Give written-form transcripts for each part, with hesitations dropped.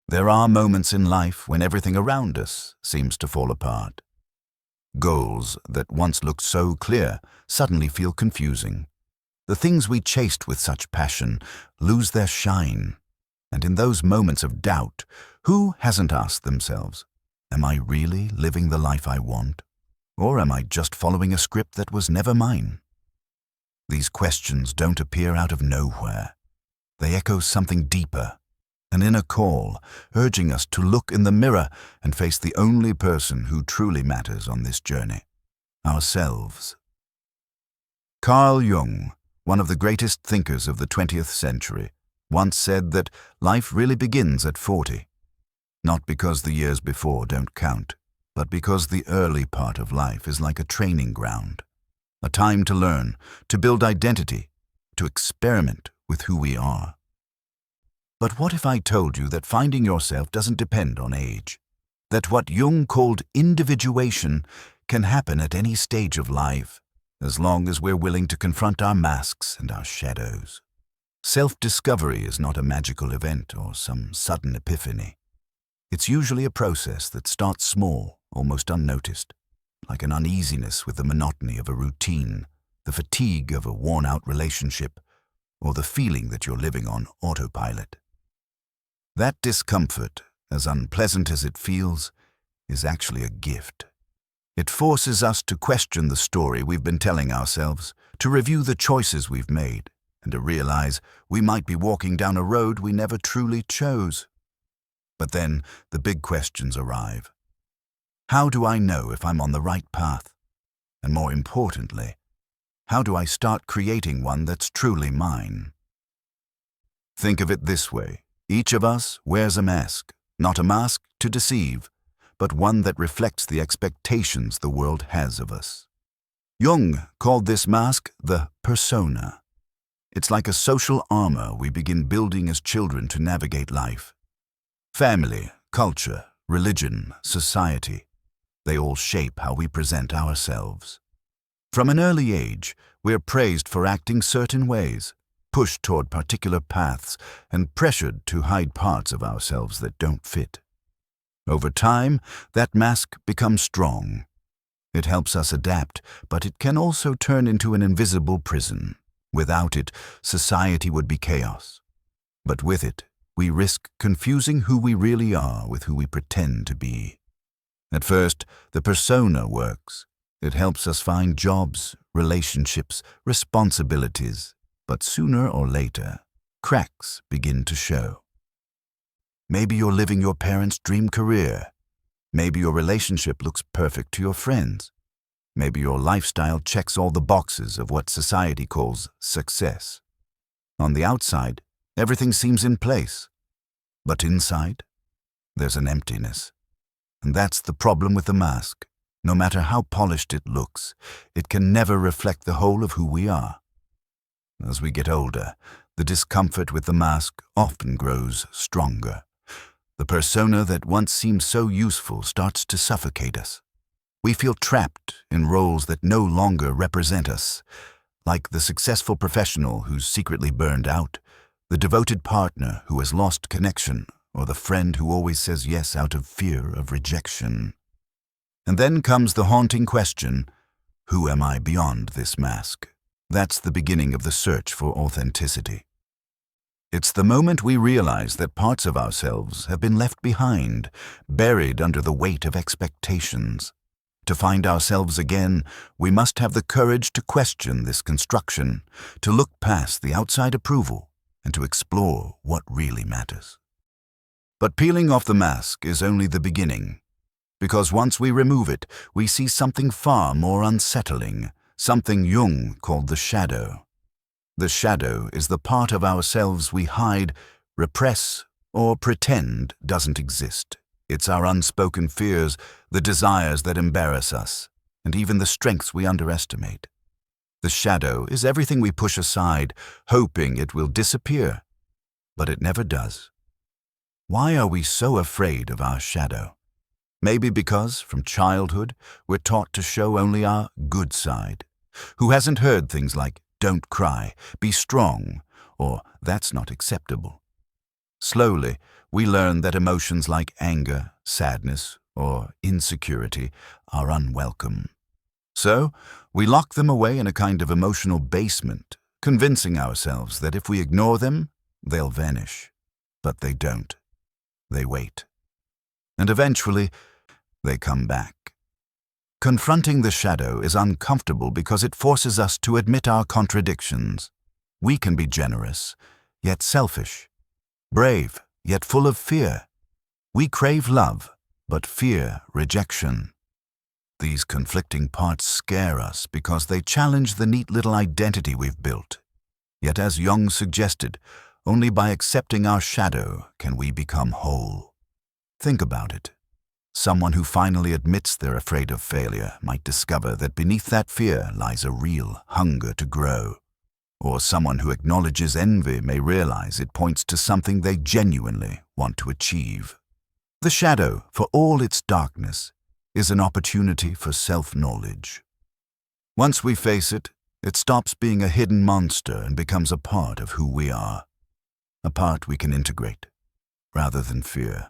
There are moments in life when everything around us seems to fall apart. Goals that once looked so clear suddenly feel confusing. The things we chased with such passion lose their shine. And in those moments of doubt, who hasn't asked themselves, am I really living the life I want? Or am I just following a script that was never mine? These questions don't appear out of nowhere. They echo something deeper, an inner call, urging us to look in the mirror and face the only person who truly matters on this journey, ourselves. Carl Jung, one of the greatest thinkers of the 20th century, once said that life really begins at 40. Not because the years before don't count, but because the early part of life is like a training ground, a time to learn, to build identity, to experiment with who we are. But what if I told you that finding yourself doesn't depend on age? That what Jung called individuation can happen at any stage of life, as long as we're willing to confront our masks and our shadows. Self-discovery is not a magical event or some sudden epiphany. It's usually a process that starts small, almost unnoticed, like an uneasiness with the monotony of a routine, the fatigue of a worn-out relationship, or the feeling that you're living on autopilot. That discomfort, as unpleasant as it feels, is actually a gift. It forces us to question the story we've been telling ourselves, to review the choices we've made, and to realize we might be walking down a road we never truly chose. But then the big questions arrive. How do I know if I'm on the right path? And more importantly, how do I start creating one that's truly mine? Think of it this way. Each of us wears a mask, not a mask to deceive, but one that reflects the expectations the world has of us. Jung called this mask the persona. It's like a social armor we begin building as children to navigate life. Family, culture, religion, society, they all shape how we present ourselves. From an early age, we're praised for acting certain ways, pushed toward particular paths, and pressured to hide parts of ourselves that don't fit. Over time, that mask becomes strong. It helps us adapt, but it can also turn into an invisible prison. Without it, society would be chaos. But with it, we risk confusing who we really are with who we pretend to be. At first, the persona works. It helps us find jobs, relationships, responsibilities. But sooner or later, cracks begin to show. Maybe you're living your parents' dream career. Maybe your relationship looks perfect to your friends. Maybe your lifestyle checks all the boxes of what society calls success. On the outside, everything seems in place. But inside, there's an emptiness. And that's the problem with the mask. No matter how polished it looks, it can never reflect the whole of who we are. As we get older, the discomfort with the mask often grows stronger. The persona that once seemed so useful starts to suffocate us. We feel trapped in roles that no longer represent us, like the successful professional who's secretly burned out, the devoted partner who has lost connection, or the friend who always says yes out of fear of rejection. And then comes the haunting question, who am I beyond this mask? That's the beginning of the search for authenticity. It's the moment we realize that parts of ourselves have been left behind, buried under the weight of expectations. To find ourselves again, we must have the courage to question this construction, to look past the outside approval, and to explore what really matters. But peeling off the mask is only the beginning, because once we remove it, we see something far more unsettling, something Jung called the shadow. The shadow is the part of ourselves we hide, repress, or pretend doesn't exist. It's our unspoken fears, the desires that embarrass us, and even the strengths we underestimate. The shadow is everything we push aside, hoping it will disappear, but it never does. Why are we so afraid of our shadow? Maybe because, from childhood, we're taught to show only our good side. Who hasn't heard things like, don't cry, be strong, or that's not acceptable? Slowly, we learn that emotions like anger, sadness, or insecurity are unwelcome. So, we lock them away in a kind of emotional basement, convincing ourselves that if we ignore them, they'll vanish. But they don't. They wait. And eventually, they come back. Confronting the shadow is uncomfortable because it forces us to admit our contradictions. We can be generous, yet selfish, brave, yet full of fear. We crave love, but fear rejection. These conflicting parts scare us because they challenge the neat little identity we've built. Yet as Jung suggested, only by accepting our shadow can we become whole. Think about it. Someone who finally admits they're afraid of failure might discover that beneath that fear lies a real hunger to grow. Or someone who acknowledges envy may realize it points to something they genuinely want to achieve. The shadow, for all its darkness, is an opportunity for self-knowledge. Once we face it, it stops being a hidden monster and becomes a part of who we are. A part we can integrate, rather than fear.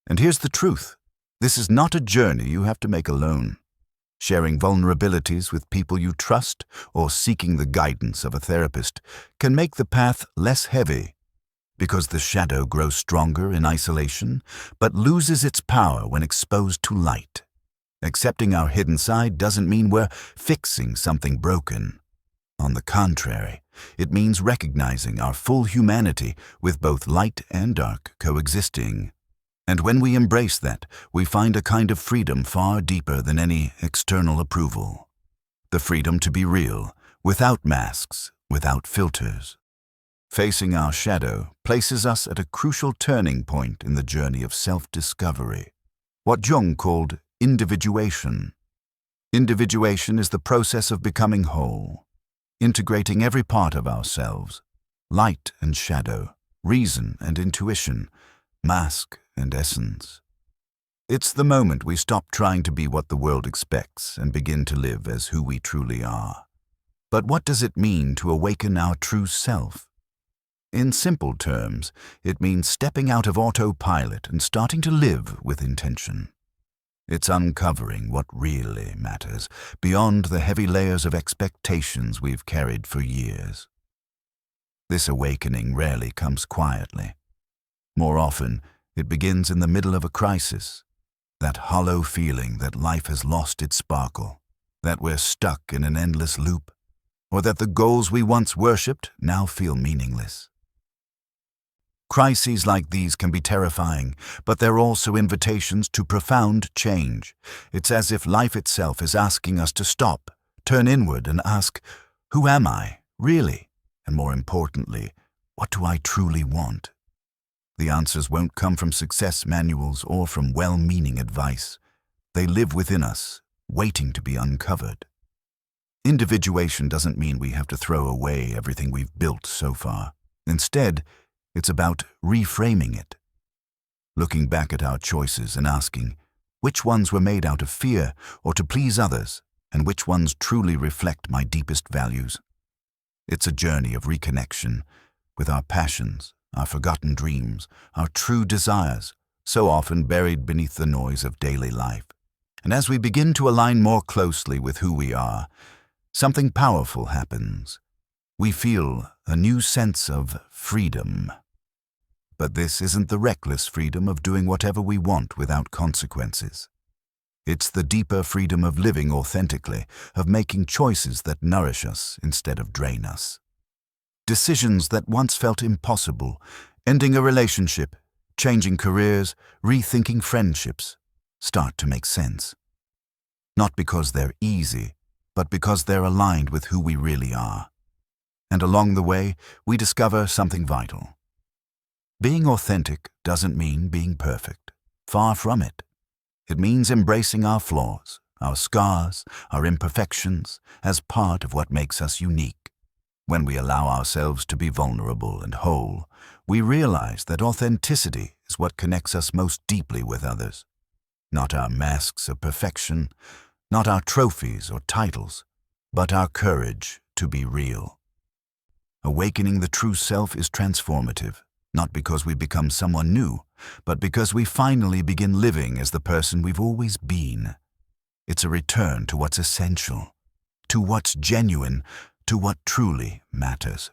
And here's the truth. This is not a journey you have to make alone. Sharing vulnerabilities with people you trust or seeking the guidance of a therapist can make the path less heavy, because the shadow grows stronger in isolation, but loses its power when exposed to light. Accepting our hidden side doesn't mean we're fixing something broken. On the contrary, it means recognizing our full humanity with both light and dark coexisting. And when we embrace that, we find a kind of freedom far deeper than any external approval. The freedom to be real, without masks, without filters. Facing our shadow places us at a crucial turning point in the journey of self-discovery, what Jung called individuation. Individuation is the process of becoming whole, integrating every part of ourselves, light and shadow, reason and intuition, mask and essence. It's the moment we stop trying to be what the world expects and begin to live as who we truly are. But what does it mean to awaken our true self? In simple terms, it means stepping out of autopilot and starting to live with intention. It's uncovering what really matters, beyond the heavy layers of expectations we've carried for years. This awakening rarely comes quietly. More often, it begins in the middle of a crisis, that hollow feeling that life has lost its sparkle, that we're stuck in an endless loop, or that the goals we once worshipped now feel meaningless. Crises like these can be terrifying, but they're also invitations to profound change. It's as if life itself is asking us to stop, turn inward and ask, who am I, really? And more importantly, what do I truly want? The answers won't come from success manuals or from well-meaning advice. They live within us, waiting to be uncovered. Individuation doesn't mean we have to throw away everything we've built so far. Instead, it's about reframing it. Looking back at our choices and asking, which ones were made out of fear or to please others, and which ones truly reflect my deepest values? It's a journey of reconnection with our passions, our forgotten dreams, our true desires, so often buried beneath the noise of daily life. And as we begin to align more closely with who we are, something powerful happens. We feel a new sense of freedom. But this isn't the reckless freedom of doing whatever we want without consequences. It's the deeper freedom of living authentically, of making choices that nourish us instead of drain us. Decisions that once felt impossible, ending a relationship, changing careers, rethinking friendships, start to make sense. Not because they're easy, but because they're aligned with who we really are. And along the way, we discover something vital. Being authentic doesn't mean being perfect. Far from it. It means embracing our flaws, our scars, our imperfections, as part of what makes us unique. When we allow ourselves to be vulnerable and whole, we realize that authenticity is what connects us most deeply with others. Not our masks of perfection, not our trophies or titles, but our courage to be real. Awakening the true self is transformative, not because we become someone new, but because we finally begin living as the person we've always been. It's a return to what's essential, to what's genuine, to what truly matters.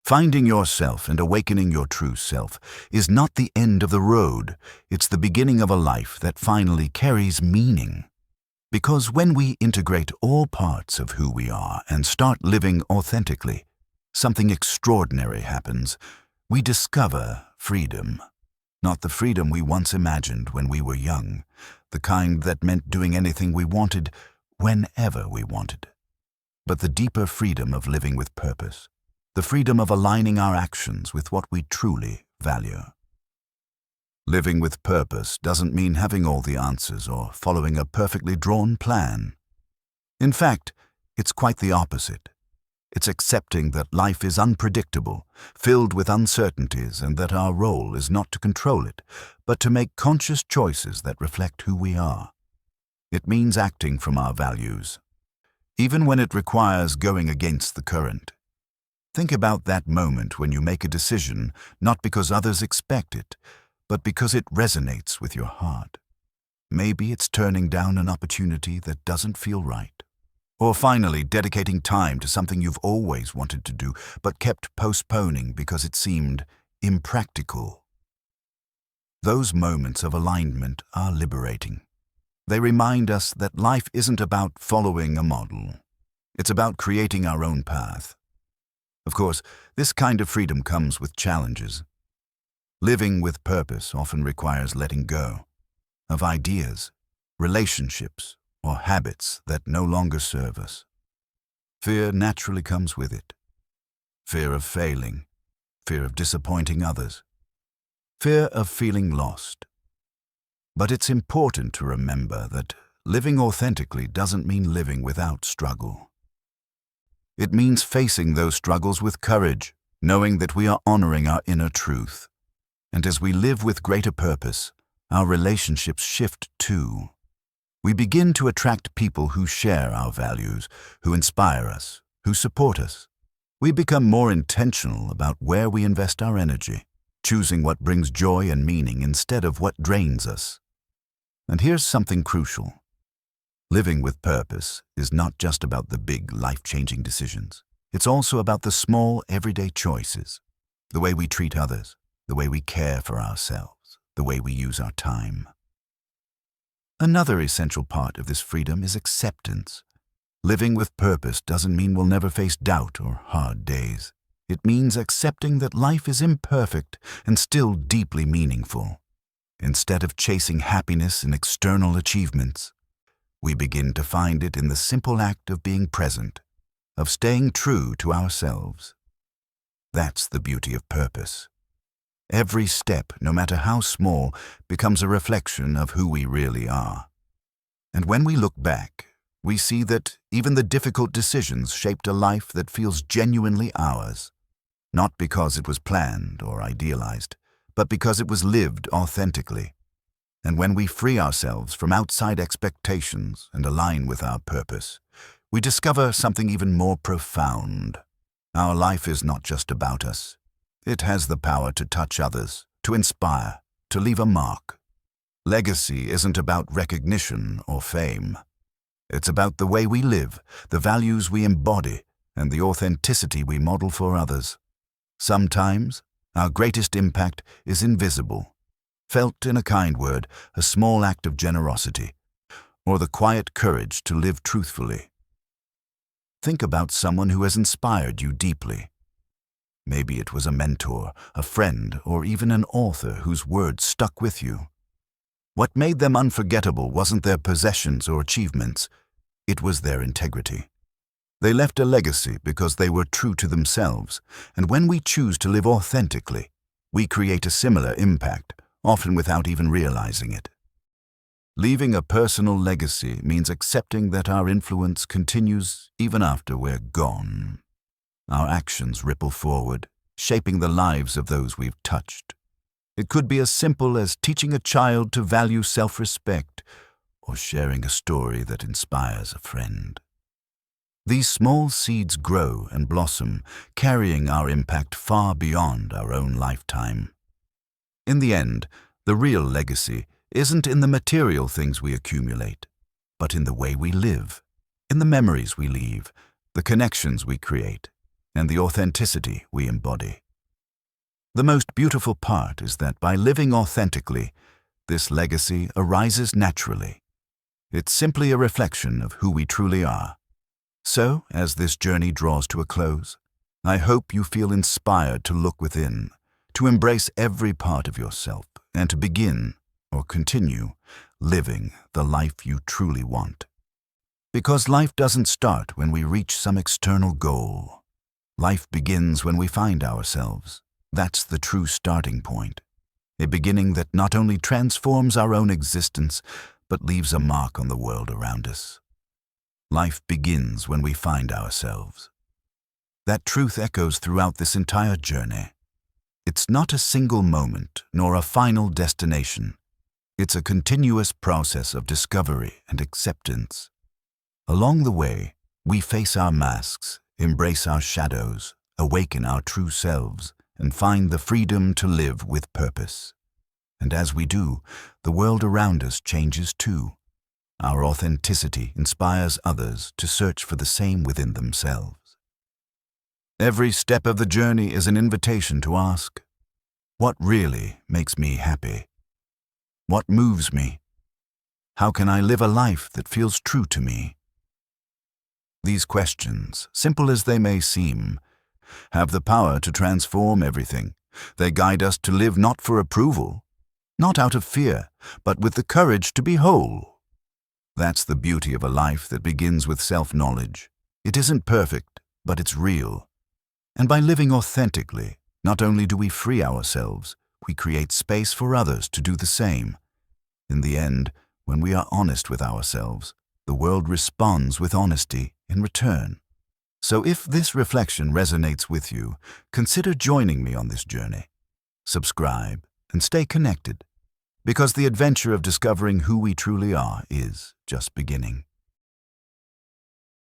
Finding yourself and awakening your true self is not the end of the road, it's the beginning of a life that finally carries meaning. Because when we integrate all parts of who we are and start living authentically, something extraordinary happens. We discover freedom. Not the freedom we once imagined when we were young, the kind that meant doing anything we wanted, whenever we wanted. But the deeper freedom of living with purpose, the freedom of aligning our actions with what we truly value. Living with purpose doesn't mean having all the answers or following a perfectly drawn plan. In fact, it's quite the opposite. It's accepting that life is unpredictable, filled with uncertainties, and that our role is not to control it, but to make conscious choices that reflect who we are. It means acting from our values, even when it requires going against the current. Think about that moment when you make a decision not because others expect it, but because it resonates with your heart. Maybe it's turning down an opportunity that doesn't feel right. Or finally, dedicating time to something you've always wanted to do, but kept postponing because it seemed impractical. Those moments of alignment are liberating. They remind us that life isn't about following a model. It's about creating our own path. Of course, this kind of freedom comes with challenges. Living with purpose often requires letting go of ideas, relationships, or habits that no longer serve us. Fear naturally comes with it. Fear of failing, fear of disappointing others, fear of feeling lost. But it's important to remember that living authentically doesn't mean living without struggle. It means facing those struggles with courage, knowing that we are honoring our inner truth. And as we live with greater purpose, our relationships shift too. We begin to attract people who share our values, who inspire us, who support us. We become more intentional about where we invest our energy, choosing what brings joy and meaning instead of what drains us. And here's something crucial. Living with purpose is not just about the big, life-changing decisions. It's also about the small, everyday choices, the way we treat others, the way we care for ourselves, the way we use our time. Another essential part of this freedom is acceptance. Living with purpose doesn't mean we'll never face doubt or hard days. It means accepting that life is imperfect and still deeply meaningful. Instead of chasing happiness in external achievements, we begin to find it in the simple act of being present, of staying true to ourselves. That's the beauty of purpose. Every step, no matter how small, becomes a reflection of who we really are. And when we look back, we see that even the difficult decisions shaped a life that feels genuinely ours, not because it was planned or idealized, but because it was lived authentically. And when we free ourselves from outside expectations and align with our purpose, we discover something even more profound. Our life is not just about us. It has the power to touch others, to inspire, to leave a mark. Legacy isn't about recognition or fame. It's about the way we live, the values we embody, and the authenticity we model for others. Sometimes, our greatest impact is invisible, felt in a kind word, a small act of generosity, or the quiet courage to live truthfully. Think about someone who has inspired you deeply. Maybe it was a mentor, a friend, or even an author whose words stuck with you. What made them unforgettable wasn't their possessions or achievements, it was their integrity. They left a legacy because they were true to themselves, and when we choose to live authentically, we create a similar impact, often without even realizing it. Leaving a personal legacy means accepting that our influence continues even after we're gone. Our actions ripple forward, shaping the lives of those we've touched. It could be as simple as teaching a child to value self-respect or sharing a story that inspires a friend. These small seeds grow and blossom, carrying our impact far beyond our own lifetime. In the end, the real legacy isn't in the material things we accumulate, but in the way we live, in the memories we leave, the connections we create, and the authenticity we embody. The most beautiful part is that by living authentically, this legacy arises naturally. It's simply a reflection of who we truly are. So, as this journey draws to a close, I hope you feel inspired to look within, to embrace every part of yourself, and to begin, or continue, living the life you truly want. Because life doesn't start when we reach some external goal. Life begins when we find ourselves. That's the true starting point. A beginning that not only transforms our own existence, but leaves a mark on the world around us. Life begins when we find ourselves. That truth echoes throughout this entire journey. It's not a single moment, nor a final destination. It's a continuous process of discovery and acceptance. Along the way, we face our masks, embrace our shadows, awaken our true selves, and find the freedom to live with purpose. And as we do, the world around us changes too. Our authenticity inspires others to search for the same within themselves. Every step of the journey is an invitation to ask, what really makes me happy? What moves me? How can I live a life that feels true to me? These questions, simple as they may seem, have the power to transform everything. They guide us to live not for approval, not out of fear, but with the courage to be whole. That's the beauty of a life that begins with self-knowledge. It isn't perfect, but it's real. And by living authentically, not only do we free ourselves, we create space for others to do the same. In the end, when we are honest with ourselves, the world responds with honesty in return. So if this reflection resonates with you, consider joining me on this journey. Subscribe and stay connected, because the adventure of discovering who we truly are is just beginning.